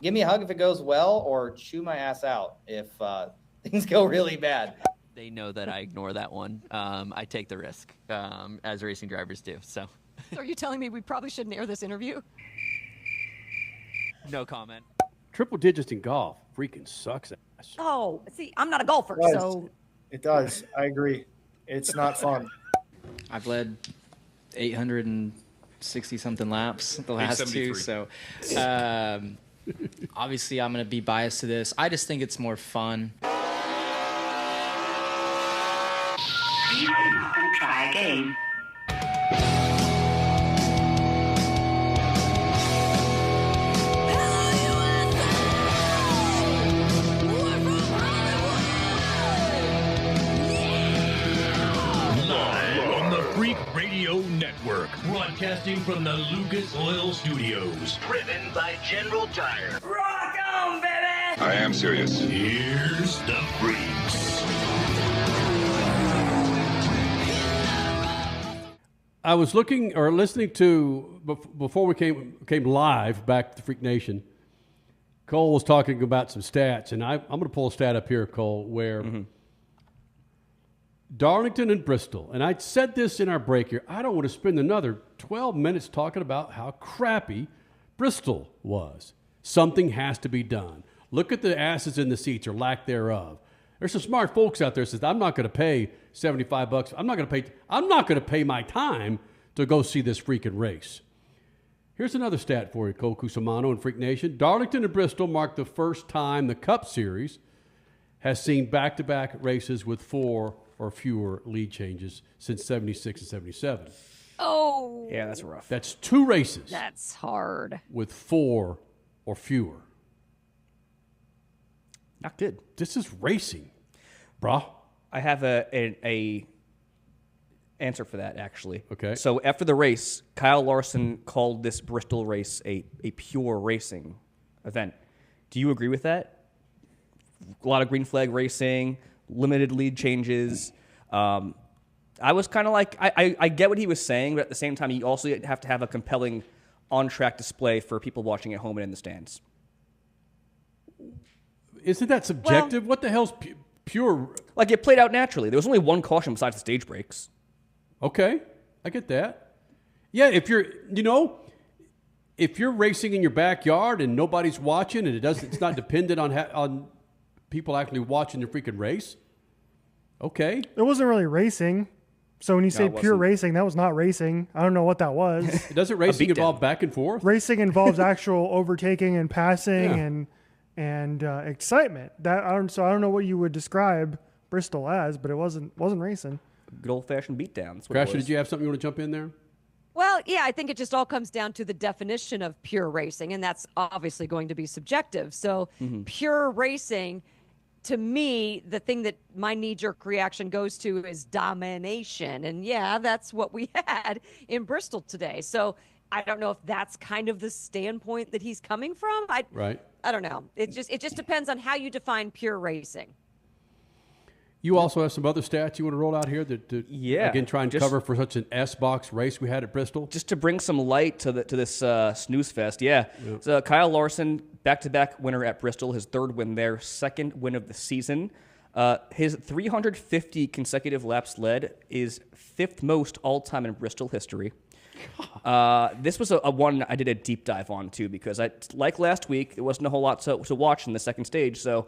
Give me a hug if it goes well, or chew my ass out if things go really bad. They know that I ignore that one. I take the risk, as racing drivers do. So are you telling me we probably shouldn't air this interview? No comment. Triple digits in golf freaking sucks ass. Oh, see, I'm not a golfer, so. It does. I agree. It's not fun. I've led 860-something laps the last two, so obviously I'm going to be biased to this. I just think it's more fun. Please hang up and try again. Freak Radio Network, broadcasting from the Lucas Oil Studios. Driven by General Tire. Rock on, baby! I am serious. Here's the Freaks. I was listening to, before we came live back to Freak Nation, Cole was talking about some stats, and I'm going to pull a stat up here, Cole, where Darlington and Bristol, and I said this in our break here, I don't want to spend another 12 minutes talking about how crappy Bristol was. Something has to be done. Look at the asses in the seats, or lack thereof. There's some smart folks out there that says, I'm not going to pay $75. I'm not going to pay my time to go see this freaking race. Here's another stat for you, Cole Cusimano and Freak Nation. Darlington and Bristol marked the first time the Cup Series has seen back-to-back races with 4 or fewer lead changes since 76 and 77. Oh. Yeah, that's rough. That's 2 races. That's hard. With 4 or fewer. Not good. This is racing, brah. I have a answer for that, actually. Okay. So after the race, Kyle Larson called this Bristol race a pure racing event. Do you agree with that? A lot of green flag racing, limited lead changes. I was kind of like, I get what he was saying, but at the same time, you also have to have a compelling on-track display for people watching at home and in the stands. Isn't that subjective? What the hell's pure? Like, it played out naturally. There was only one caution besides the stage breaks. Okay, I get that. Yeah, if you're racing in your backyard and nobody's watching, and it's not dependent on people actually watching the freaking race. Okay. It wasn't really racing. So when you say pure racing, that was not racing. I don't know what that was. Doesn't racing involve back and forth? Racing involves actual overtaking and passing and excitement. So I don't know what you would describe Bristol as, but it wasn't racing. Good old-fashioned beatdown. Crasher, did you have something you want to jump in there? Well, yeah, I think it just all comes down to the definition of pure racing, and that's obviously going to be subjective. So pure racing, to me, the thing that my knee-jerk reaction goes to is domination. And yeah, that's what we had in Bristol today. So I don't know if that's kind of the standpoint that he's coming from. Right. I don't know. It just depends on how you define pure racing. You also have some other stats you want to roll out here that again, try and cover for such an S-box race we had at Bristol? Just to bring some light to this snooze fest, So Kyle Larson, back-to-back winner at Bristol, his 3rd win there, 2nd win of the season. His 350 consecutive laps led is 5th most all-time in Bristol history. This was a one I did a deep dive on, too, because like last week, there wasn't a whole lot to watch in the second stage. So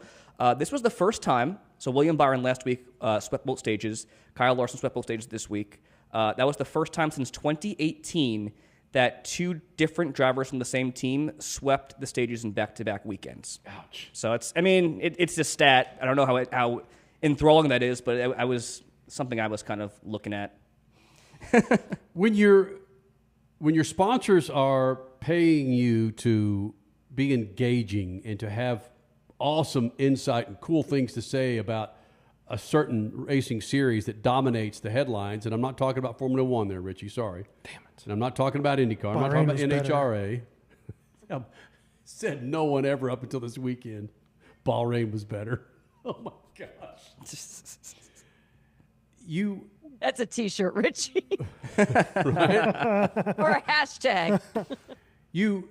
this was the first time. So William Byron last week swept both stages. Kyle Larson swept both stages this week. That was the first time since 2018 that 2 different drivers from the same team swept the stages in back-to-back weekends. Ouch. So it's a stat. I don't know how enthralling that is, but I was something I was kind of looking at. When your sponsors are paying you to be engaging and to have awesome insight and cool things to say about a certain racing series that dominates the headlines, and I'm not talking about Formula One there, Richie, sorry. Damn it. And I'm not talking about IndyCar. I'm not talking about NHRA. Said no one ever up until this weekend. Bahrain was better. Oh, my gosh. That's a T-shirt, Richie. Right? Or a hashtag. You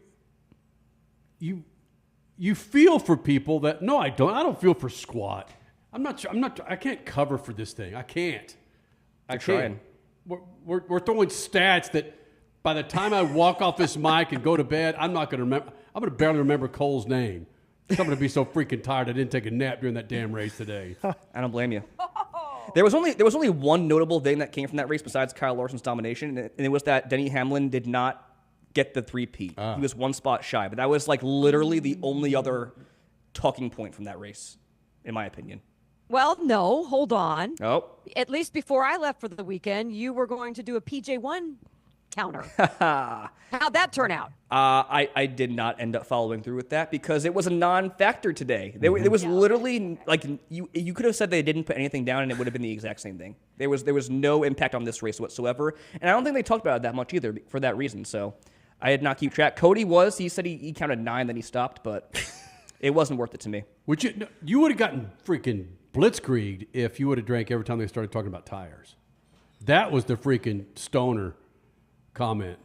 you feel for people that no, I don't feel for squat. I can't cover for this thing. I can't. I can't. We're throwing stats that by the time I walk off this mic and go to bed, I'm not going to remember. I'm going to barely remember Cole's name. I'm going to be so freaking tired I didn't take a nap during that damn race today. I don't blame you. There was only one notable thing that came from that race besides Kyle Larson's domination, and it was that Denny Hamlin did not get the 3-peat. He was one spot shy, but that was like literally the only other talking point from that race, in my opinion. Well, no, hold on. Oh. At least before I left for the weekend, you were going to do a PJ1 counter. How'd that turn out? I did not end up following through with that because it was a non-factor today. It was literally like you could have said they didn't put anything down and it would have been the exact same thing. There was no impact on this race whatsoever, and I don't think they talked about it that much either for that reason. So I did not keep track. Cody he said he counted 9, then he stopped, but it wasn't worth it to me. You would have gotten freaking blitzkrieged if you would have drank every time they started talking about tires. That was the freaking stoner comment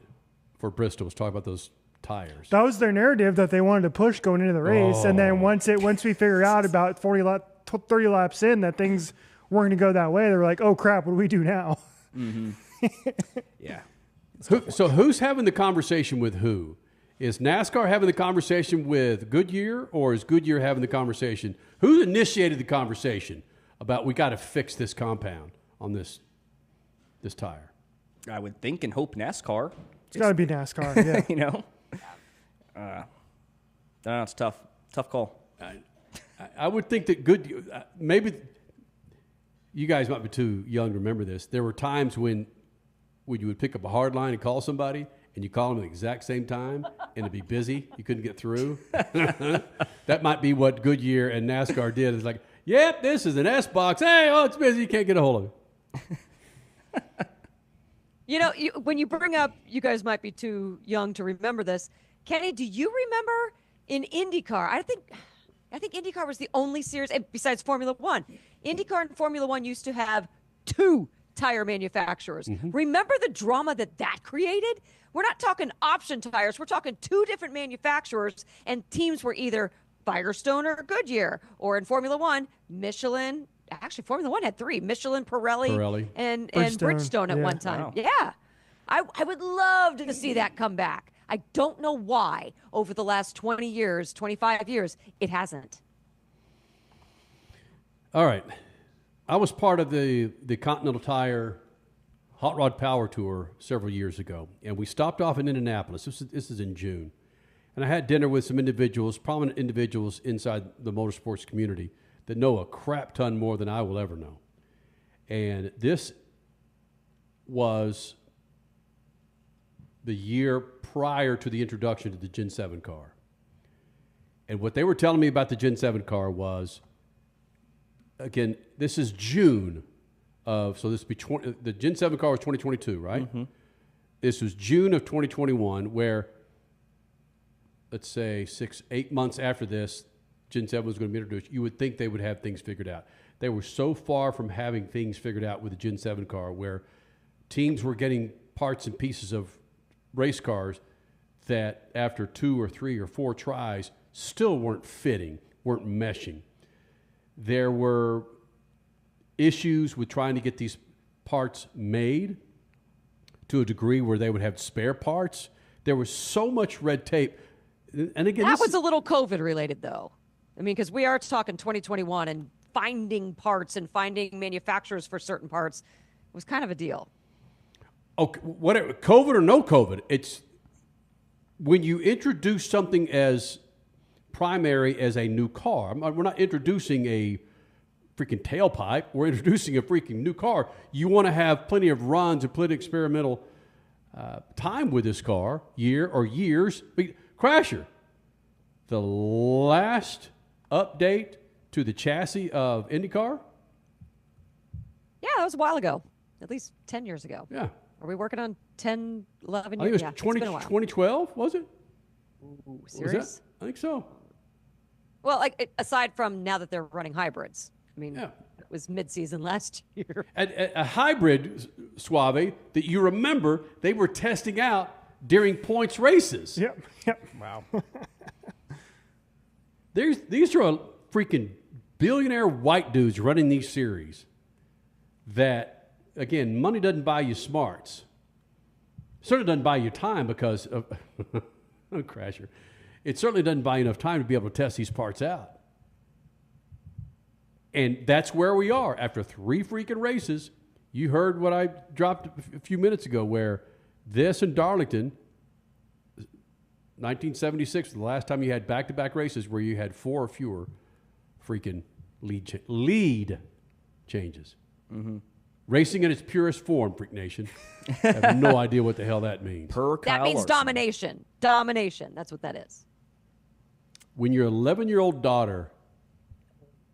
for Bristol, was talking about those tires. That was their narrative that they wanted to push going into the race, and then once we figured out about 30 laps in that things weren't going to go that way, they were like, "Oh crap, what do we do now?" Mm-hmm. Yeah. So who's having the conversation with who? Is NASCAR having the conversation with Goodyear, or is Goodyear having the conversation? Who initiated the conversation about we got to fix this compound on this tire? I would think and hope NASCAR. It's got to be NASCAR, yeah. You know? It's tough. Tough call. I would think that maybe you guys might be too young to remember this. There were times when you would pick up a hard line and call somebody, and you call them at the exact same time, and it'd be busy. You couldn't get through. That might be what Goodyear and NASCAR did. It's like, yep, this is an S-box. Hey, it's busy. You can't get a hold of it. You know, when you bring up, you guys might be too young to remember this. Kenny, do you remember in IndyCar? I think IndyCar was the only series, besides Formula One. IndyCar and Formula One used to have 2 tire manufacturers. Mm-hmm. Remember the drama that created? We're not talking option tires. We're talking 2 different manufacturers, and teams were either Firestone or Goodyear, or in Formula One, Michelin. Actually, Formula One had 3: Michelin, Pirelli. and Bridgestone at one time. Wow. Yeah. I would love to see that come back. I don't know why over the last 20 years, 25 years, it hasn't. All right. I was part of the Continental Tire Hot Rod Power Tour several years ago, and we stopped off in Indianapolis. This is in June. And I had dinner with some individuals, prominent individuals inside the motorsports community that know a crap ton more than I will ever know. And this was the year prior to the introduction to the Gen 7 car. And what they were telling me about the Gen 7 car was, again, this is June of, so this would be the Gen 7 car was 2022, right? Mm-hmm. This was June of 2021, where, let's say 8 months after this, Gen 7 was going to be introduced. You would think they would have things figured out. They were so far from having things figured out with the Gen 7 car, where teams were getting parts and pieces of race cars that after 2 or 3 or 4 tries still weren't fitting, weren't meshing. There were issues with trying to get these parts made to a degree where they would have spare parts. There was so much red tape. And again, that was a little COVID related, though. I mean, because we are talking 2021, and finding parts and finding manufacturers for certain parts was kind of a deal. Okay, whatever, COVID or no COVID, it's when you introduce something as primary as a new car. We're not introducing a freaking tailpipe. We're introducing a freaking new car. You want to have plenty of runs and plenty of experimental time with this car, year or years. Crasher, the last update to the chassis of IndyCar? Yeah, that was a while ago, at least 10 years ago. Yeah. Are we working on 10, 11 years? I think it was 2012, was it? Ooh, serious? I think so. Well, aside from now that they're running hybrids. I mean, It was mid-season last year. A hybrid, Suave, that you remember they were testing out during points races. Yep. Wow. These are freaking billionaire white dudes running these series that, again, money doesn't buy you smarts. Certainly doesn't buy you time because of Crasher. It certainly doesn't buy you enough time to be able to test these parts out. And that's where we are after 3 freaking races. You heard what I dropped a few minutes ago, where this and Darlington, 1976, the last time you had back-to-back races where you had 4 or fewer freaking lead changes. Mm-hmm. Racing in its purest form, Freak Nation. I have no idea what the hell that means. That means domination. Domination. That's what that is. When your 11-year-old daughter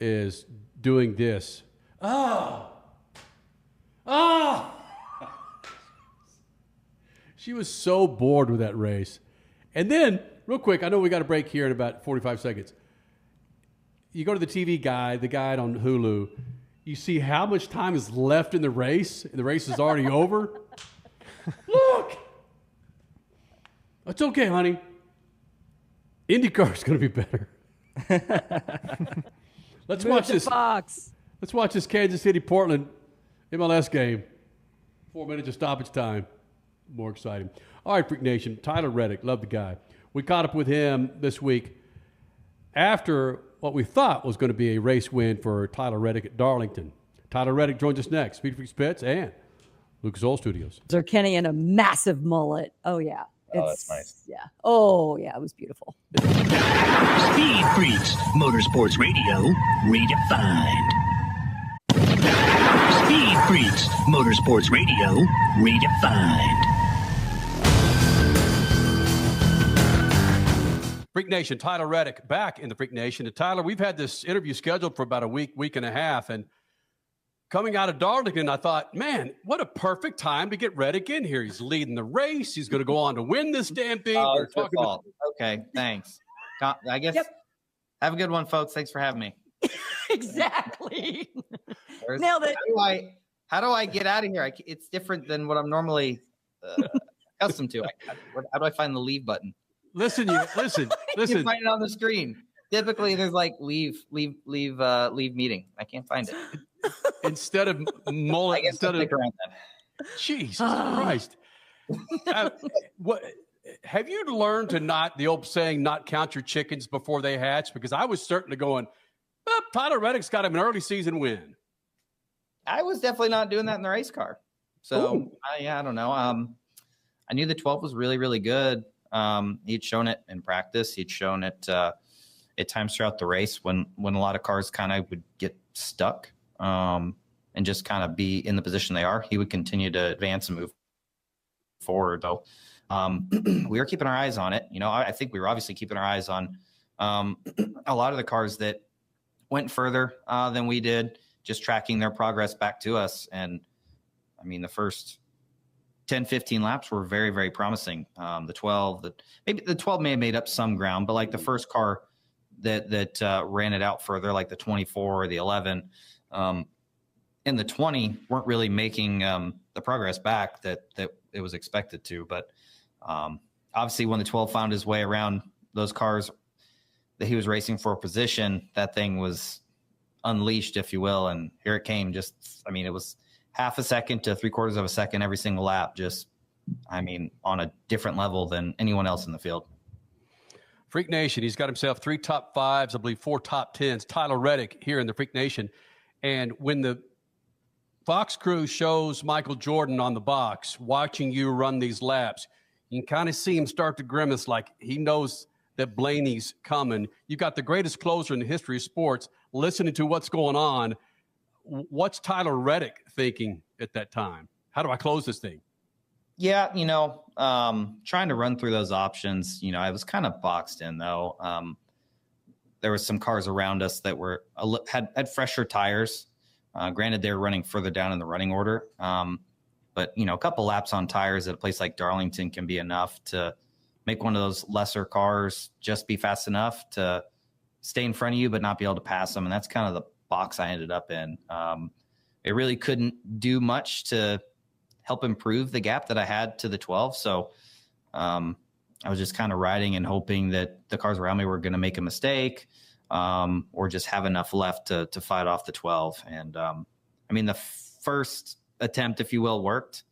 is doing this, she was so bored with that race. And then, real quick, I know we got a break here in about 45 seconds. You go to the TV guide, the guide on Hulu, you see how much time is left in the race, and the race is already over. Look! It's okay, honey. IndyCar is going to be better. Let's watch this. Fox. Let's watch this Kansas City-Portland MLS game. 4 minutes of stoppage time. More exciting. All right, Freak Nation. Tyler Reddick, love the guy. We caught up with him this week after what we thought was going to be a race win for Tyler Reddick at Darlington. Tyler Reddick joins us next. SpeedFreaks Pits and Lucas Oil Studios. Sir Kenny in a massive mullet. Oh, yeah. That's nice. Yeah. Oh, yeah. It was beautiful. Speed Freaks, Motorsports Radio, redefined. Speed Freaks, Motorsports Radio, redefined. Freak Nation, Tyler Reddick back in the Freak Nation. And Tyler, we've had this interview scheduled for about a week and a half. And coming out of Darlington, I thought, man, what a perfect time to get Reddick in here. He's leading the race. He's going to go on to win this damn thing. Oh, it's your fault. Okay, thanks. I guess. Yep. Have a good one, folks. Thanks for having me. Exactly. Nailed it. How do I get out of here? It's different than what I'm normally accustomed to. How do I find the leave button? Listen. You find it on the screen. Typically, there's like leave meeting. I can't find it. Instead of mullet, Jesus Christ. What have you learned to not, the old saying, not count your chickens before they hatch? Because I was certainly going, Tyler Reddick's got him an early season win. I was definitely not doing that in the race car. So, I don't know. I knew the 12 was really, really good. He'd shown it in practice. He'd shown it at times throughout the race when a lot of cars kind of would get stuck and just kind of be in the position they are. He would continue to advance and move forward, though. We were keeping our eyes on it. I think we were obviously keeping our eyes on a lot of the cars that went further than we did, just tracking their progress back to us. And I mean, the first 10, 15 laps were very, very promising. The 12 may have made up some ground, but like the first car that ran it out further, like the 24 or the 11, and the 20 weren't really making the progress back that it was expected to. But obviously when the 12 found his way around those cars that he was racing for a position, that thing was unleashed, if you will. And here it came. It was half a second to 3/4 of a second every single lap. On a different level than anyone else in the field. Freak Nation, he's got himself 3 top 5s, I believe 4 top 10s. Tyler Reddick here in the Freak Nation. And when the Fox crew shows Michael Jordan on the box, watching you run these laps, you can kind of see him start to grimace like he knows that Blaney's coming. You got the greatest closer in the history of sports listening to what's going on. What's Tyler Reddick thinking at that time? How do I close this thing? Yeah, trying to run through those options, I was kind of boxed in, though. There were some cars around us that had fresher tires. Granted, they were running further down in the running order. But, a couple laps on tires at a place like Darlington can be enough to make one of those lesser cars just be fast enough to stay in front of you but not be able to pass them. And that's kind of the box I ended up in. It really couldn't do much to help improve the gap that I had to the 12. So I was just kind of riding and hoping that the cars around me were going to make a mistake. or just have enough left to fight off the 12. And I mean, the first attempt, if you will, worked.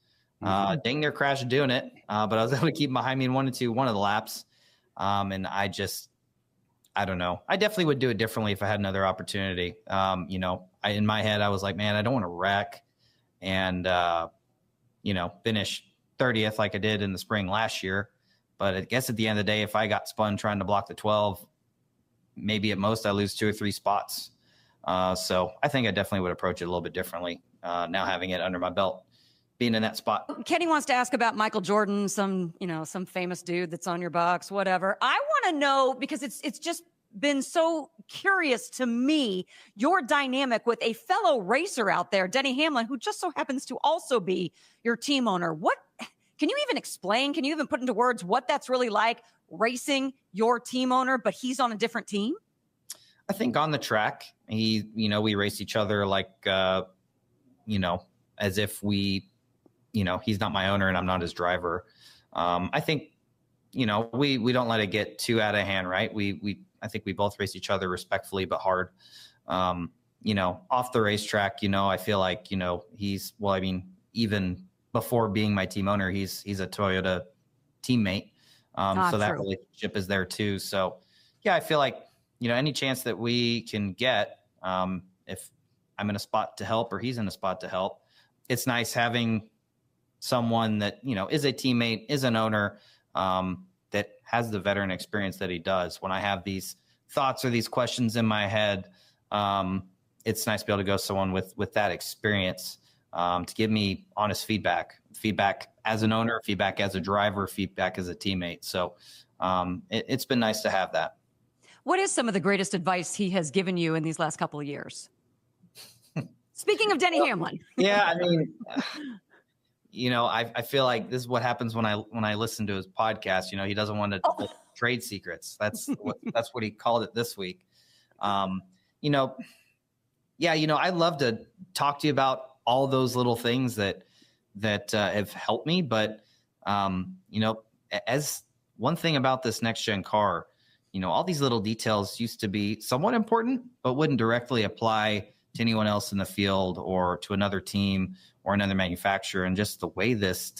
Dang near crashed doing it, but I was able to keep behind me in 1 and 2 one of the laps. And I don't know. I definitely would do it differently if I had another opportunity. In my head, I was like, man, I don't want to wreck and, finish 30th like I did in the spring last year. But I guess at the end of the day, if I got spun trying to block the 12, maybe at most I lose 2 or 3 spots. So I think I definitely would approach it a little bit differently now having it under my belt, being in that spot. Kenny wants to ask about Michael Jordan, some famous dude that's on your box, whatever. I want to know, because it's just been so curious to me, your dynamic with a fellow racer out there, Denny Hamlin, who just so happens to also be your team owner. What can you even explain? Can you even put into words what that's really like, racing your team owner, but he's on a different team? I think on the track, we race each other like, as if he's not my owner and I'm not his driver. I think, we don't let it get too out of hand, right? I think we both race each other respectfully, but hard. Off the racetrack, I feel like, even before being my team owner, he's a Toyota teammate. So that relationship is there too. So yeah, I feel like, any chance that we can get, if I'm in a spot to help or he's in a spot to help, it's nice having someone that, is a teammate, is an owner, that has the veteran experience that he does. When I have these thoughts or these questions in my head, it's nice to be able to go to someone with that experience, to give me honest feedback as an owner, feedback as a driver, feedback as a teammate. So it's been nice to have that. What is some of the greatest advice he has given you in these last couple of years? Speaking of Denny Hamlin. Yeah, I mean, I feel like this is what happens when I listen to his podcast. He doesn't want to trade secrets. That's what he called it this week. I'd love to talk to you about all those little things that have helped me. But, as one thing about this next gen car, all these little details used to be somewhat important, but wouldn't directly apply to anyone else in the field or to another team or another manufacturer. And just the way this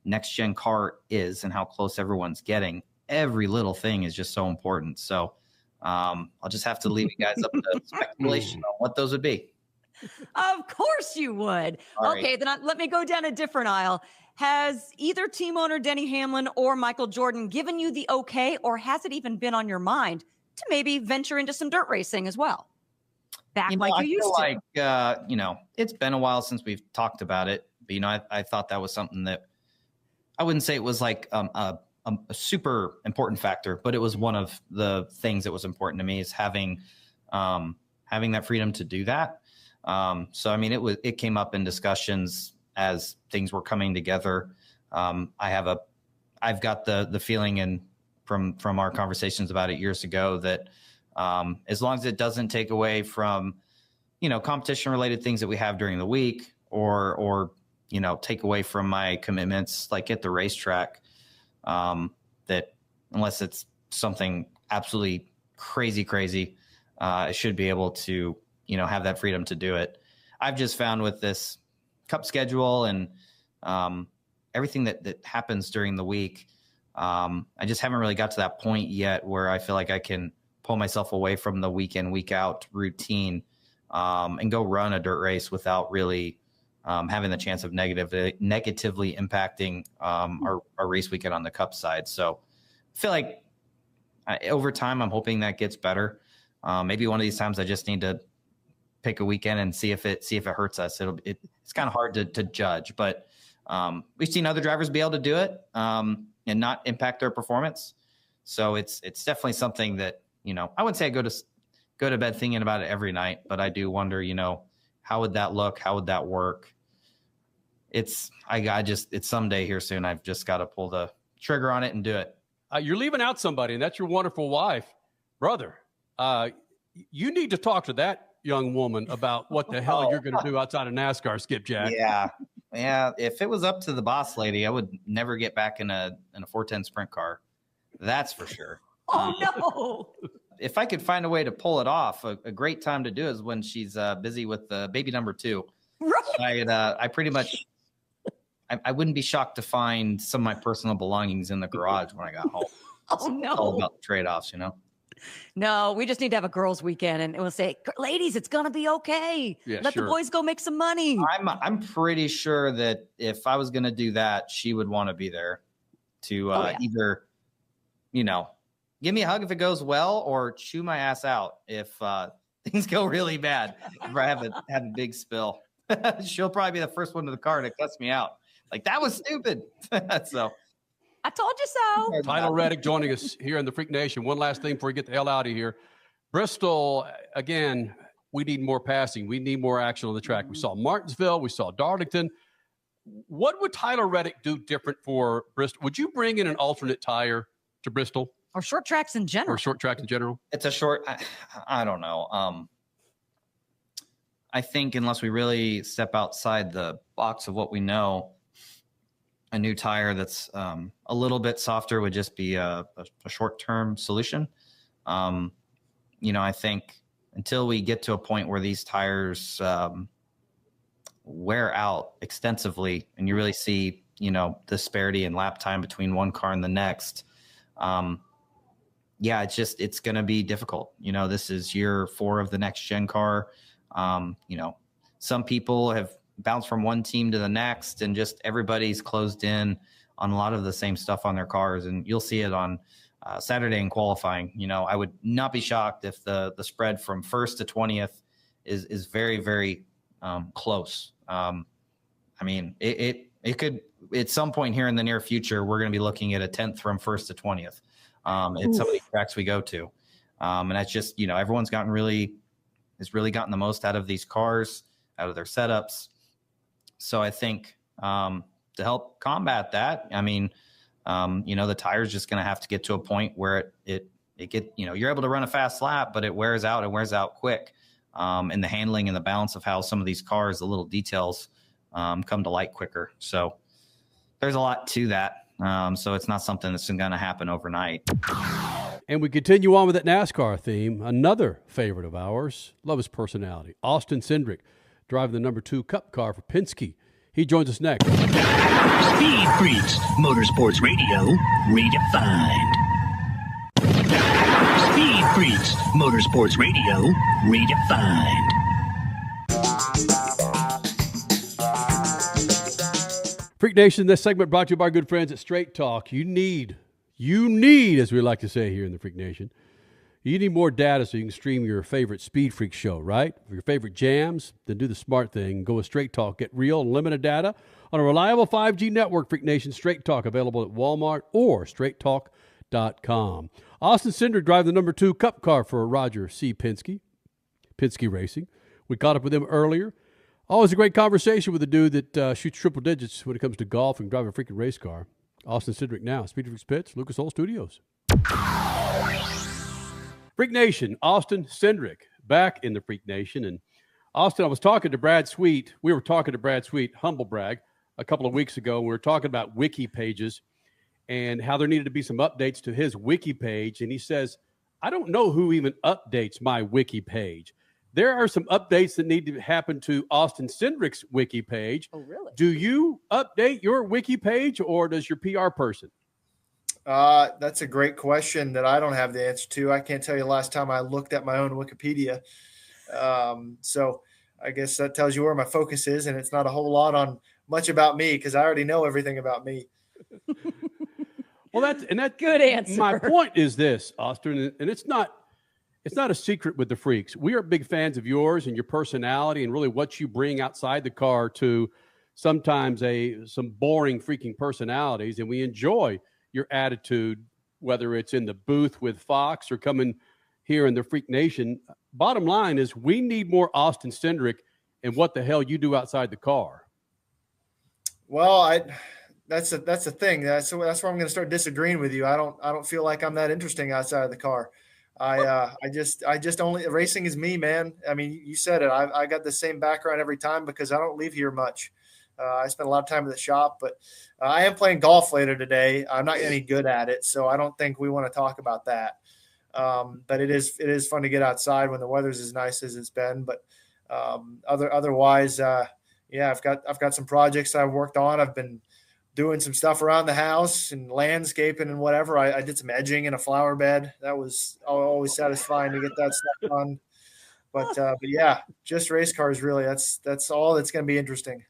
next gen car is and how close everyone's getting, every little thing is just so important. So I'll just have to leave you guys up to speculation on what those would be. Of course you would. All okay, right. Then let me go down a different aisle. Has either team owner Denny Hamlin or Michael Jordan given you the okay, or has it even been on your mind to maybe venture into some dirt racing as well? Like you used to. It's been a while since we've talked about it, but I thought that was something that I wouldn't say it was like a super important factor, but it was one of the things that was important to me, is having that freedom to do that. So I mean, it came up in discussions as things were coming together. I've got the feeling, and from our conversations about it years ago, that as long as it doesn't take away from, competition related things that we have during the week, or take away from my commitments, like at the racetrack, that unless it's something absolutely crazy, I should be able to, have that freedom to do it. I've just found with this Cup schedule and everything that happens during the week, I just haven't really got to that point yet where I feel like I can pull myself away from the week in, week out routine, and go run a dirt race without really having the chance of negatively impacting our race weekend on the Cup side. So I feel like over time, I'm hoping that gets better. Maybe one of these times I just need to pick a weekend and see if it hurts us. It's kind of hard to judge, but we've seen other drivers be able to do it and not impact their performance. So it's definitely something that, I wouldn't say I go to bed thinking about it every night, but I do wonder, how would that look? How would that work? It's someday here soon. I've just got to pull the trigger on it and do it. You're leaving out somebody, and that's your wonderful wife, brother. You need to talk to that young woman about what the hell you're going to do outside of NASCAR, Skipjack. Yeah. If it was up to the boss lady, I would never get back in a 410 sprint car. That's for sure. Oh no. if I could find a way to pull it off, a great time to do is when she's busy with baby number 2. Right. I pretty much, I wouldn't be shocked to find some of my personal belongings in the garage when I got home. Oh, no. It's all about the trade-offs, you know? No, we just need to have a girls' weekend, and we'll say, ladies, it's going to be okay. Yeah, Let the boys go make some money. I'm pretty sure that if I was going to do that, she would want to be there to either, you know, give me a hug if it goes well, or chew my ass out if things go really bad. If I have a big spill, she'll probably be the first one to the car to cuss me out. Like, that was stupid. So I told you so. Tyler Reddick joining us here in the Freak Nation. One last thing before we get the hell out of here. Bristol, again, we need more passing. We need more action on the track. We saw Martinsville. We saw Darlington. What would Tyler Reddick do different for Bristol? Would you bring in an alternate tire to Bristol? Or short tracks in general. It's a short, I don't know. I think unless we really step outside the box of what we know, a new tire that's a little bit softer would just be a short-term solution. You know, I think until we get to a point where these tires wear out extensively and you really see, you know, disparity in lap time between one car and the next, it's going to be difficult. You know, this is year 4 of the next gen car. You know, some people have bounced from one team to the next, and just everybody's closed in on a lot of the same stuff on their cars. And you'll see it on Saturday in qualifying. You know, I would not be shocked if the spread from 1st to 20th is very, very close. I mean, it could, at some point here in the near future, we're going to be looking at a 10th from 1st to 20th. At some of these tracks we go to. And that's just, you know, everyone's has really gotten the most out of these cars, out of their setups. So I think to help combat that, I mean, you know, the tire's just going to have to get to a point where it you know, you're able to run a fast lap, but it wears out quick. And the handling and the balance of how some of these cars, the little details come to light quicker. So there's a lot to that. So it's not something that's going to happen overnight. And we continue on with that NASCAR theme. Another favorite of ours, love his personality. Austin Cindric, driving the number 2 Cup car for Penske. He joins us next. Speed Freaks, Motorsports Radio, redefined. Speed Freaks, Motorsports Radio, redefined. Freak Nation, this segment brought to you by our good friends at Straight Talk. You need, as we like to say here in the Freak Nation, you need more data so you can stream your favorite Speed Freak show, right? For your favorite jams, then do the smart thing. Go with Straight Talk. Get real, unlimited data on a reliable 5G network, Freak Nation. Straight Talk, available at Walmart or straighttalk.com. Austin Cindric driving the number 2 Cup car for Roger C. Penske Racing. We caught up with him earlier. Always a great conversation with a dude that shoots triple digits when it comes to golf and driving a freaking race car. Austin Cindric now, SpeedFreaks Pits, Lucas Oil Studios. Freak Nation, Austin Cindric, back in the Freak Nation. And Austin, I was talking to Brad Sweet. We were talking to Brad Sweet, humble brag, a couple of weeks ago. We were talking about wiki pages and how there needed to be some updates to his wiki page. And he says, I don't know who even updates my wiki page. There are some updates that need to happen to Austin Cindric's wiki page. Oh, really? Do you update your wiki page, or does your PR person? That's a great question that I don't have the answer to. I can't tell you the last time I looked at my own Wikipedia. So I guess that tells you where my focus is, and it's not a whole lot on much about me because I already know everything about me. Well, that's good answer. My point is this, Austin, and it's not a secret with the Freaks. We are big fans of yours and your personality and really what you bring outside the car to sometimes some boring freaking personalities, and we enjoy your attitude, whether it's in the booth with Fox or coming here in the Freak Nation. Bottom line is we need more Austin Cindric and what the hell you do outside the car. Well, that's the thing. That's where I'm going to start disagreeing with you. I don't feel like I'm that interesting outside of the car. I just only racing is me, man. I mean, you said it. I got the same background every time because I don't leave here much. I spend a lot of time at the shop, but I am playing golf later today. I'm not any good at it, so I don't think we want to talk about that. But it is fun to get outside when the weather's as nice as it's been. But otherwise, I've got some projects I've worked on. I've been doing some stuff around the house and landscaping and whatever. I did some edging in a flower bed. That was always satisfying to get that stuff done. But yeah, just race cars, really. That's all that's going to be interesting.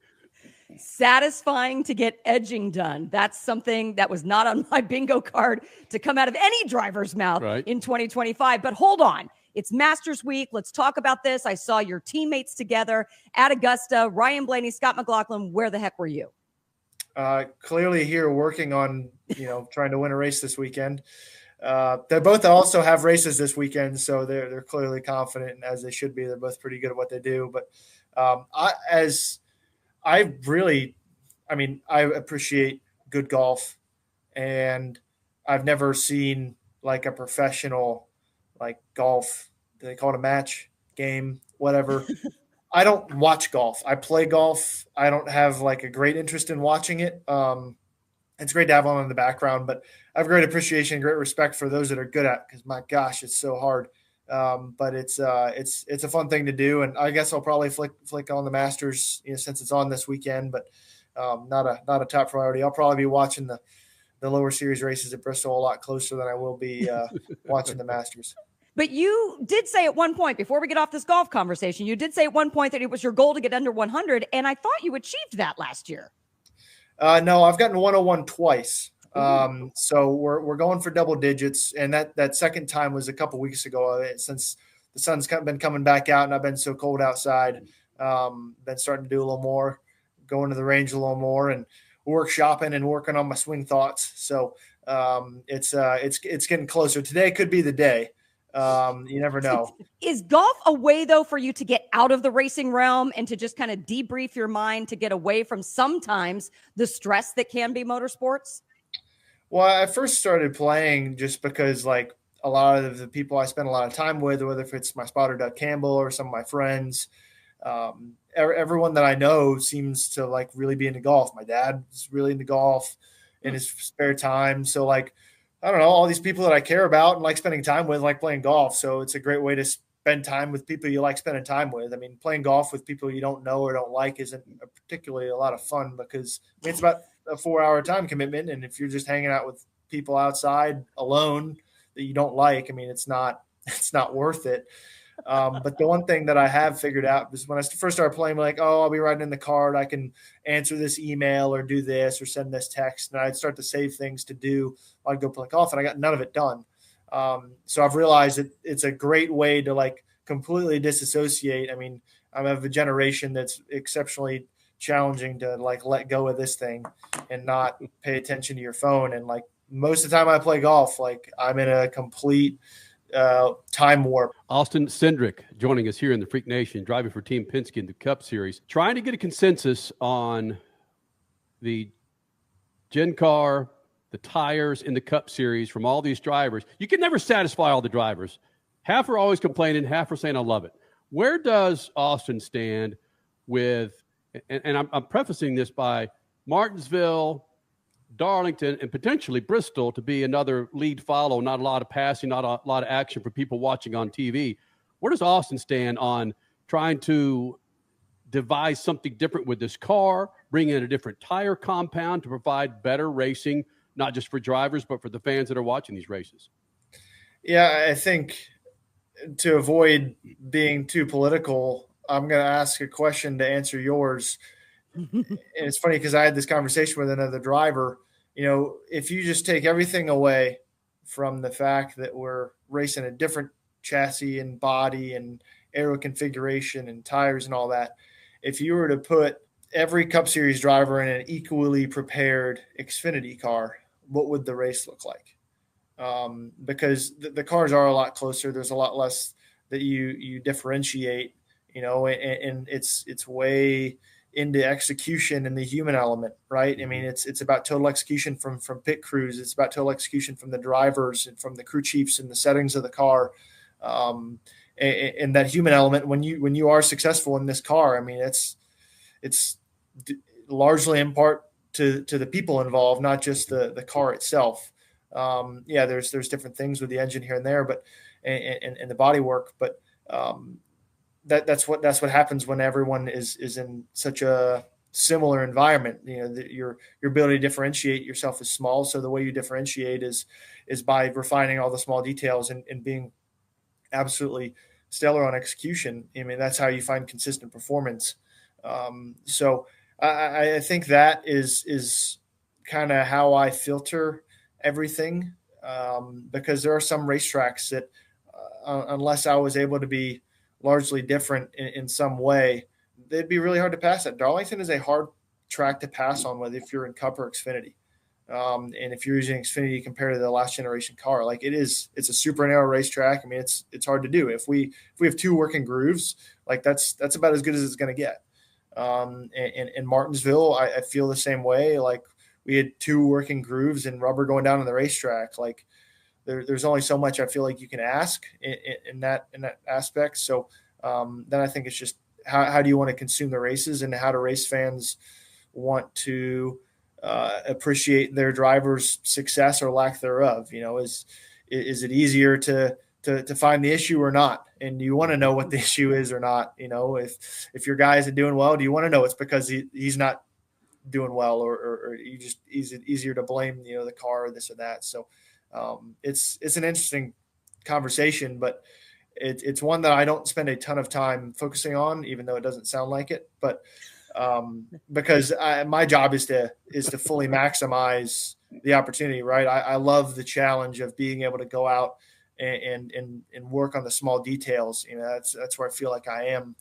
Satisfying to get edging done. That's something that was not on my bingo card to come out of any driver's mouth in 2025. But hold on. It's Masters Week. Let's talk about this. I saw your teammates together at Augusta. Ryan Blaney, Scott McLaughlin. Where the heck were you? Clearly here working on, trying to win a race this weekend. They both also have races this weekend, so they're clearly confident, as they should be. They're both pretty good at what they do. But I appreciate good golf, and I've never seen like a professional golf. Do they call it a match game? Whatever. I don't watch golf. I play golf. I don't have a great interest in watching it. It's great to have on in the background, but I have great appreciation, great respect for those that are good at it, because my gosh, it's so hard. But it's a fun thing to do, and I guess I'll probably flick on the Masters, since it's on this weekend, but not a top priority. I'll probably be watching the lower series races at Bristol a lot closer than I will be watching the Masters. But you did say at one point, before we get off this golf conversation, you did say at one point that it was your goal to get under 100, and I thought you achieved that last year. No, I've gotten 101 twice. So we're going for double digits, and that second time was a couple weeks ago. Since the sun's been coming back out and I've been so cold outside, been starting to do a little more, going to the range a little more, and workshopping and working on my swing thoughts. So it's getting closer. Today could be the day. You never know. Is golf a way, though, for you to get out of the racing realm and to just kind of debrief your mind, to get away from sometimes the stress that can be motorsports? Well, I first started playing just because a lot of the people I spend a lot of time with, whether if it's my spotter, Doug Campbell, or some of my friends, everyone that I know seems to really be into golf. My dad is really into golf in his spare time. So I don't know, all these people that I care about and like spending time with, like playing golf. So it's a great way to spend time with people you like spending time with. I mean, playing golf with people you don't know or don't like isn't particularly a lot of fun, because it's about a 4-hour time commitment. And if you're just hanging out with people outside alone that you don't like, it's not worth it. But the one thing that I have figured out is when I first started playing, I'll be riding in the car and I can answer this email or do this or send this text. And I'd start to save things to do. I'd go play golf, and I got none of it done. So I've realized that it's a great way to completely disassociate. I'm of a generation that's exceptionally challenging to let go of this thing and not pay attention to your phone. And most of the time I play golf, I'm in a complete time warp. Austin Cindric joining us here in the Freak Nation, driving for Team Penske in the Cup Series, trying to get a consensus on the Gen Car, the tires in the Cup Series from all these drivers. You can never satisfy all the drivers. Half are always complaining, half are saying I love it. Where does Austin stand with, and I'm prefacing this by Martinsville, Darlington, and potentially Bristol to be another lead follow, not a lot of passing, not a lot of action for people watching on TV. Where does Austin stand on trying to devise something different with this car, bring in a different tire compound to provide better racing, not just for drivers, but for the fans that are watching these races? Yeah, I think to avoid being too political, I'm going to ask a question to answer yours. And it's funny because I had this conversation with another driver. If you just take everything away from the fact that we're racing a different chassis and body and aero configuration and tires and all that, if you were to put every Cup Series driver in an equally prepared Xfinity car, what would the race look like? Because the cars are a lot closer. There's a lot less that you differentiate, and it's way into execution and the human element, right? It's about total execution from pit crews. It's about total execution from the drivers and from the crew chiefs and the settings of the car. And that human element, when you are successful in this car, it's largely in part to the people involved, not just the car itself. Yeah, there's different things with the engine here and there, but and the body work, but that's what happens when everyone is in such a similar environment. Your ability to differentiate yourself is small, so the way you differentiate is by refining all the small details and being absolutely stellar on execution. I mean, that's how you find consistent performance. So I think that is kind of how I filter everything, because there are some racetracks that unless I was able to be largely different in some way, they'd be really hard to pass at. Darlington is a hard track to pass on, whether if you're in Cup or Xfinity. And if you're using Xfinity compared to the last generation car, like it's a super narrow racetrack. I mean, it's hard to do. If we have two working grooves, like that's about as good as it's going to get. In Martinsville, I feel the same way. Like we had two working grooves and rubber going down on the racetrack. Like there's only so much I feel like you can ask in that aspect. So then I think it's just how do you want to consume the races, and how do race fans want to appreciate their driver's success or lack thereof? Is it easier to find the issue or not? And do you want to know what the issue is or not? If your guy isn't doing well, do you want to know it's because he's not doing well, or is it easier to blame, the car or this or that? So it's an interesting conversation, but it's one that I don't spend a ton of time focusing on, even though it doesn't sound like it. But because my job is to fully maximize the opportunity, right? I love the challenge of being able to go out and work on the small details. That's where I feel like I am.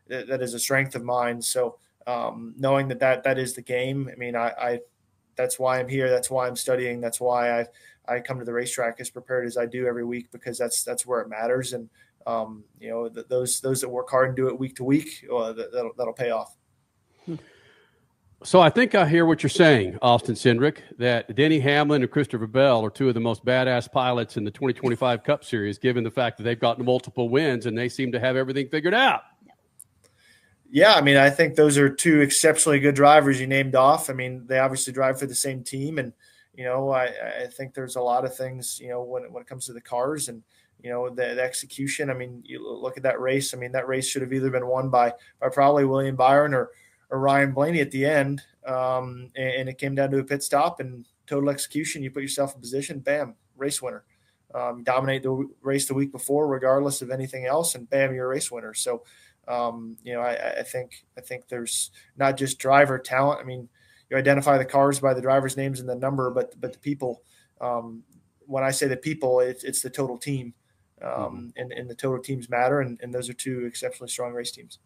That is a strength of mine. So knowing that is the game. I mean, I that's why I'm here. That's why I'm studying. That's why I come to the racetrack as prepared as I do every week, because that's where it matters. And those that work hard and do it week to week, that'll pay off. So I think I hear what you're saying, Austin Cindric, that Denny Hamlin and Christopher Bell are two of the most badass pilots in the 2025 Cup Series, given the fact that they've gotten multiple wins and they seem to have everything figured out. Yeah, I mean, I think those are two exceptionally good drivers you named off. I mean, they obviously drive for the same team, and I think there's a lot of things, when it comes to the cars and the execution. I mean, you look at that race. I mean, that race should have either been won by probably William Byron or Ryan Blaney at the end, and it came down to a pit stop and total execution. You put yourself in position, bam, race winner. Dominate the race the week before, regardless of anything else, and bam, you're a race winner. So, I think there's not just driver talent. I mean, you identify the cars by the drivers' names and the number, but the people. When I say the people, it's the total team, and the total teams matter, and those are two exceptionally strong race teams.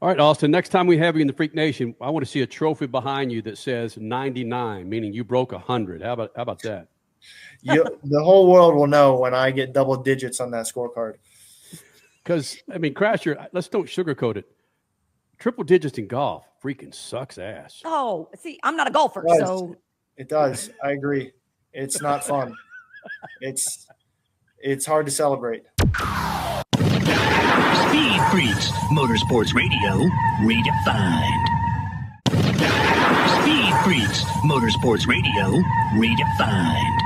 All right, Austin, next time we have you in the Freak Nation, I want to see a trophy behind you that says 99, meaning you broke 100. How about that? The whole world will know when I get double digits on that scorecard. Because, I mean, Crasher, let's don't sugarcoat it. Triple digits in golf freaking sucks ass. Oh, see, I'm not a golfer, so. It does. I agree. It's not fun. It's hard to celebrate. Speed Freaks, Motorsports Radio, redefined. Speed Freaks, Motorsports Radio, redefined.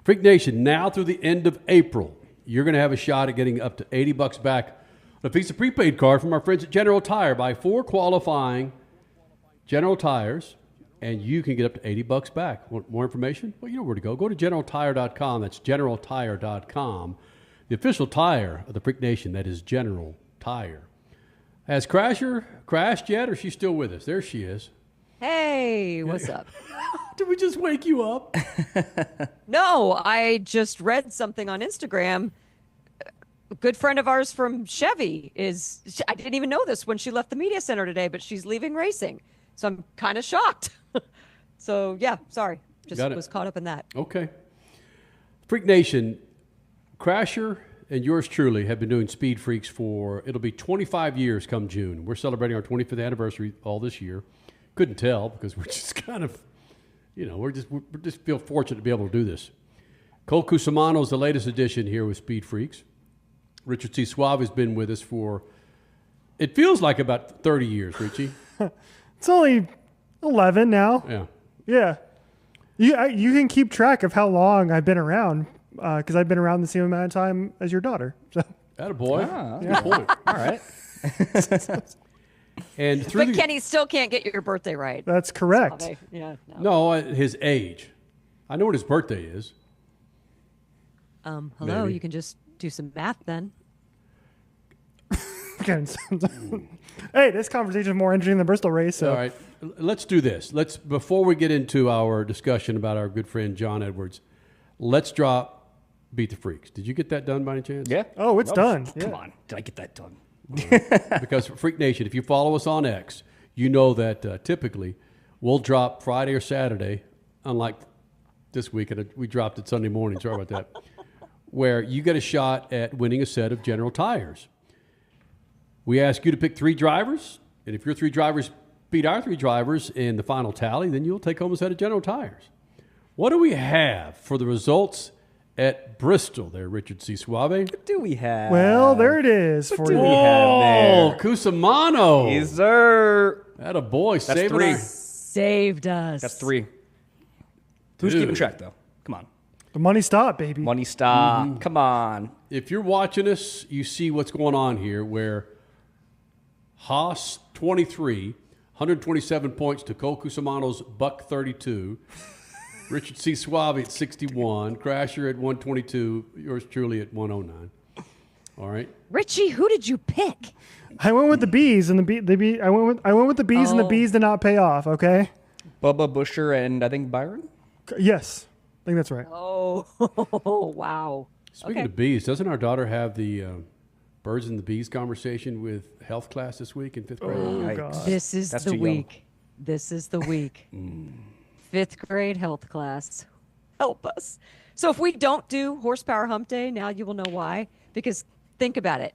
Freak Nation, now through the end of April, you're going to have a shot at getting up to $80 back on a piece of prepaid card from our friends at General Tire. Buy 4 qualifying General Tires, and you can get up to $80 back. Want more information? Well, you know where to go. Go to GeneralTire.com. That's GeneralTire.com. The official tire of the Freak Nation, that is General Tire. Has Crasher crashed yet, or is she still with us? There she is. Hey, what's up? Did we just wake you up? No, I just read something on Instagram. A good friend of ours from Chevy I didn't even know this when she left the media center today, but she's leaving racing. So I'm kind of shocked. So, yeah, sorry. Just was caught up in that. Okay. Freak Nation, Crasher and yours truly have been doing Speed Freaks it'll be 25 years come June. We're celebrating our 25th anniversary all this year. Couldn't tell because we're just kind of, we just feel fortunate to be able to do this. Cole Cusimano is the latest addition here with Speed Freaks. Richard C. Suave has been with us for, it feels like about 30 years, Richie. It's only 11 now. Yeah. Yeah. You can keep track of how long I've been around because I've been around the same amount of time as your daughter. So. Attaboy. Good point. All right. And but Kenny still can't get your birthday right. That's correct. So no, his age. I know what his birthday is. Hello, Maybe. you can just do some math then. Hey, this conversation is more interesting than the Bristol race. So. All right, let's do this. Before we get into our discussion about our good friend Jon Edwards, let's drop Beat the Freaks. Did you get that done by any chance? Yeah. Oh, it's done. Come on. Did I get that done? Because Freak Nation, if you follow us on X, you know that typically we'll drop Friday or Saturday, unlike this week, and we dropped it Sunday morning. Sorry about that. Where you get a shot at winning a set of General Tires. We ask you to pick 3 drivers, and if your 3 drivers beat our 3 drivers in the final tally, then you'll take home a set of General Tires. What do we have for the results at Bristol there, Richard C. Suave? What do we have? Well, there it is for you. we have there? Cusimano. Yes, sir. Attaboy. That's Saving 3. Saved us. That's 3. Who's keeping track, though? Come on. The money stop, baby. Money stop. Come on. If you're watching us, you see what's going on here where Haas 23, 127 points to Cole Cusimano's buck 32. Richard C. Suave at 61. Crasher at 122. Yours truly at 109. All right. Richie, who did you pick? I went with the bees, and I went with the bees, and the bees did not pay off. Okay. Bubba Busher and I think Byron. Yes, I think that's right. Oh, wow. Speaking of bees, doesn't our daughter have the birds and the bees conversation with health class this week in 5th grade? Oh, God. This is That's the too young. week. This is the week. 5th grade health class. Help us. So if we don't do horsepower hump day, now you will know why. Because think about it.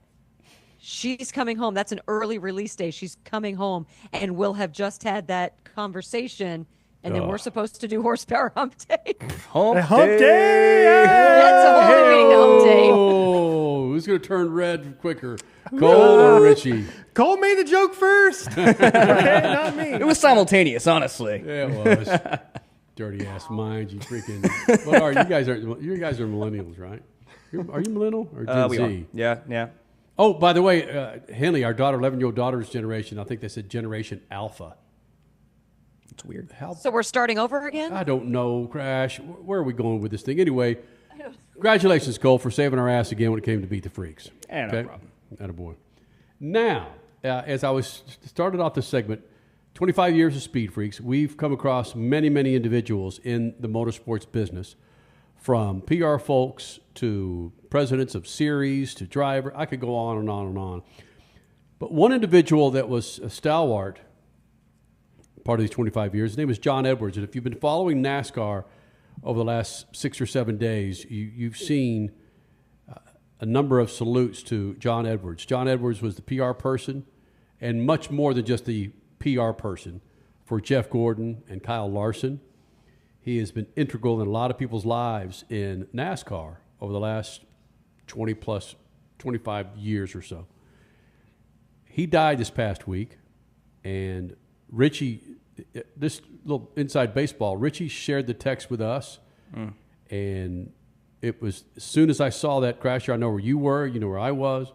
She's coming home. That's an early release day. She's coming home, and we'll have just had that conversation, and then we're supposed to do horsepower hump day. Hump day! That's a whole meeting hump day. Oh, who's going to turn red quicker, Cole or Richie? Cole made the joke first. Okay, not me. It was simultaneous, honestly. Yeah, it was. Dirty ass mind, you freaking. What are you guys? You guys are millennials, right? Are you millennial or Gen We Z? are. Yeah. Oh, by the way, Henley, our daughter, 11-year-old daughter's generation. I think they said Generation Alpha. It's weird. So we're starting over again? I don't know, Crash. Where are we going with this thing? Anyway, congratulations, Cole, for saving our ass again when it came to Beat the Freaks. No problem. Attaboy. Now, as I was started off this segment, 25 years of Speed Freaks, we've come across many, many individuals in the motorsports business, from PR folks to presidents of series to driver. I could go on and on and on. But one individual that was a stalwart part of these 25 years, his name is Jon Edwards. And if you've been following NASCAR over the last 6 or 7 days, you've seen a number of salutes to Jon Edwards. Jon Edwards was the PR person, and much more than just the PR person, for Jeff Gordon and Kyle Larson. He has been integral in a lot of people's lives in NASCAR over the last 25 years or so. He died this past week, and Richie, this little inside baseball, Richie shared the text with us, and it was, as soon as I saw that Crasher, I know where you were, you know where I was.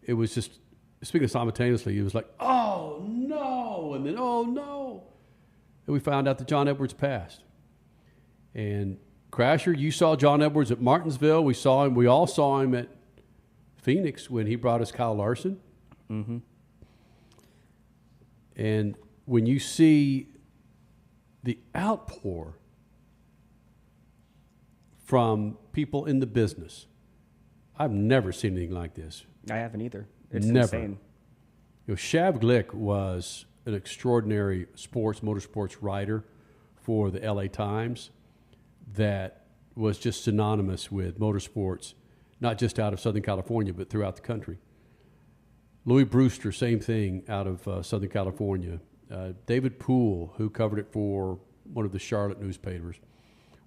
It was just, speaking simultaneously, it was like, oh no, and then oh no. And we found out that Jon Edwards passed. And Crasher, you saw Jon Edwards at Martinsville. We saw him, we all saw him at Phoenix when he brought us Kyle Larson. Mm-hmm. And when you see the outpour from people in the business, I've never seen anything like this. I haven't either. It's never. insane. You know, Shav Glick was an extraordinary motorsports writer for the LA Times that was just synonymous with motorsports, not just out of Southern California, but throughout the country. Louis Brewster, same thing out of Southern California. David Poole, who covered it for one of the Charlotte newspapers.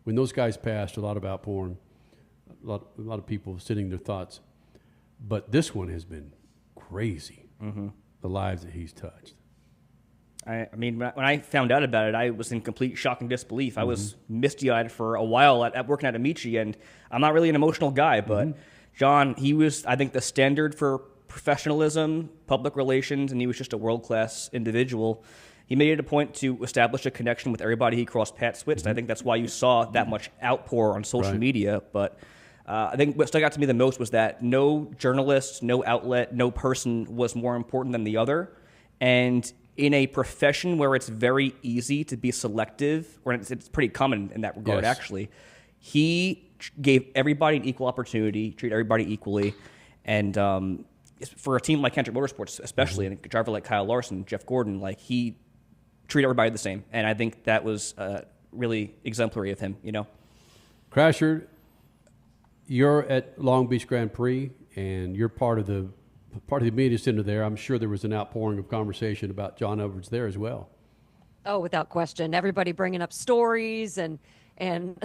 When those guys passed, a lot of outpouring, a lot of people sending their thoughts. But this one has been crazy, the lives that he's touched. I mean, when I found out about it, I was in complete shock and disbelief. I was misty-eyed for a while at working at Amici, and I'm not really an emotional guy, but Jon, he was, I think, the standard for professionalism, public relations, and he was just a world-class individual. He made it a point to establish a connection with everybody he crossed paths with, and I think that's why you saw that much outpour on social media. But I think what stuck out to me the most was that no journalist, no outlet, no person was more important than the other. And in a profession where it's very easy to be selective, or it's pretty common in that regard, actually, he gave everybody an equal opportunity, treated everybody equally. And for a team like Hendrick Motorsports, especially, and a driver like Kyle Larson, Jeff Gordon, like he treated everybody the same. And I think that was really exemplary of him, you know? Crasher, you're at Long Beach Grand Prix, and you're part of the media center there. I'm sure there was an outpouring of conversation about Jon Edwards there as well. Oh, without question. Everybody bringing up stories and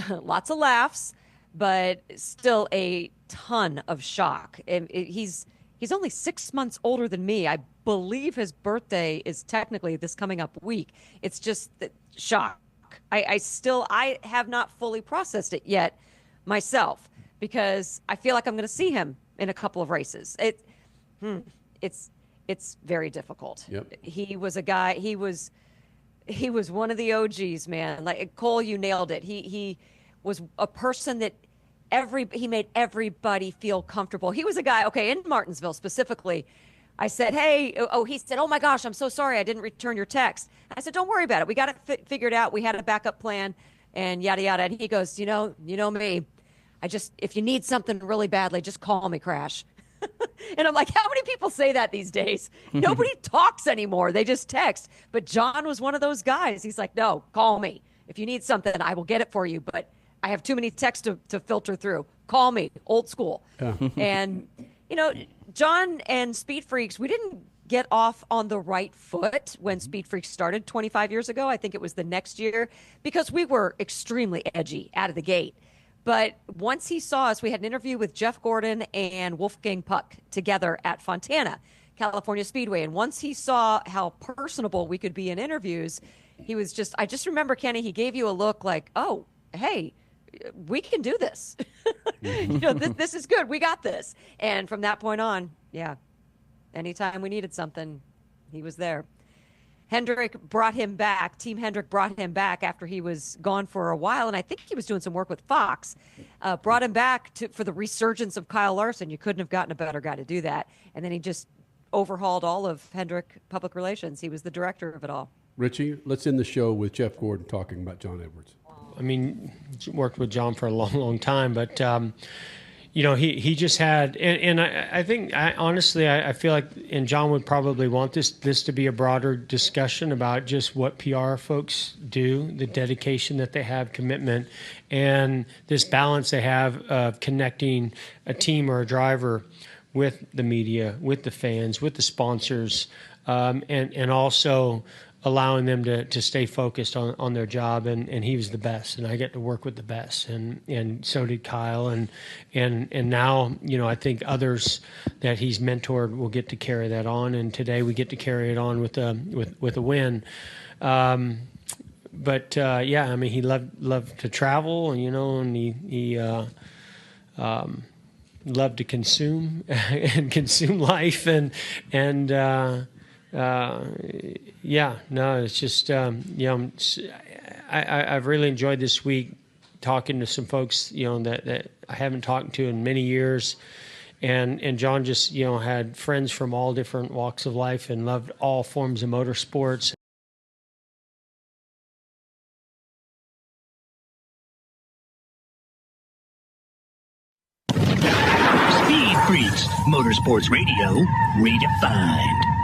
lots of laughs, but still a ton of shock. He's only 6 months older than me. I believe his birthday is technically this coming up week. It's just shock. I have not fully processed it yet myself, because I feel like I'm going to see him in a couple of races. It's very difficult. Yep. He was a guy. He was one of the OGs, man. Like Cole, you nailed it. He was a person that he made everybody feel comfortable. He was a guy. Okay, in Martinsville specifically, I said, "Hey," he said, "Oh my gosh, I'm so sorry, I didn't return your text." I said, "Don't worry about it. We got it figured out. We had a backup plan, and yada yada." And he goes, "You know me. If you need something really badly, just call me, Crash." And I'm like, how many people say that these days? Nobody talks anymore. They just text. But Jon was one of those guys. He's like, no, call me. If you need something, I will get it for you. But I have too many texts to filter through. Call me. Old school. And, Jon and SpeedFreaks, we didn't get off on the right foot when SpeedFreaks started 25 years ago. I think it was the next year, because we were extremely edgy out of the gate. But once he saw us, we had an interview with Jeff Gordon and Wolfgang Puck together at Fontana, California Speedway. And once he saw how personable we could be in interviews, I just remember, Kenny, he gave you a look like, oh, hey, we can do this. This is good. We got this. And from that point on, anytime we needed something, he was there. Hendrick brought him back. Team Hendrick brought him back after he was gone for a while, and I think he was doing some work with Fox. Brought him back for the resurgence of Kyle Larson. You couldn't have gotten a better guy to do that. And then he just overhauled all of Hendrick Public Relations. He was the director of it all. Richie, let's end the show with Jeff Gordon talking about Jon Edwards. I mean, worked with Jon for a long, long time, but he just had, and I think, honestly, I feel like, and Jon would probably want this to be a broader discussion about just what PR folks do, the dedication that they have, commitment, and this balance they have of connecting a team or a driver with the media, with the fans, with the sponsors, and also allowing them to stay focused on their job, and he was the best, and I get to work with the best, and so did Kyle, and now I think others that he's mentored will get to carry that on, and today we get to carry it on with a win. But I mean, he loved to travel, and he loved to consume and consume life, it's just, I've really enjoyed this week talking to some folks, that I haven't talked to in many years. And Jon just, had friends from all different walks of life and loved all forms of motorsports. SpeedFreaks, Motorsports Radio, redefined.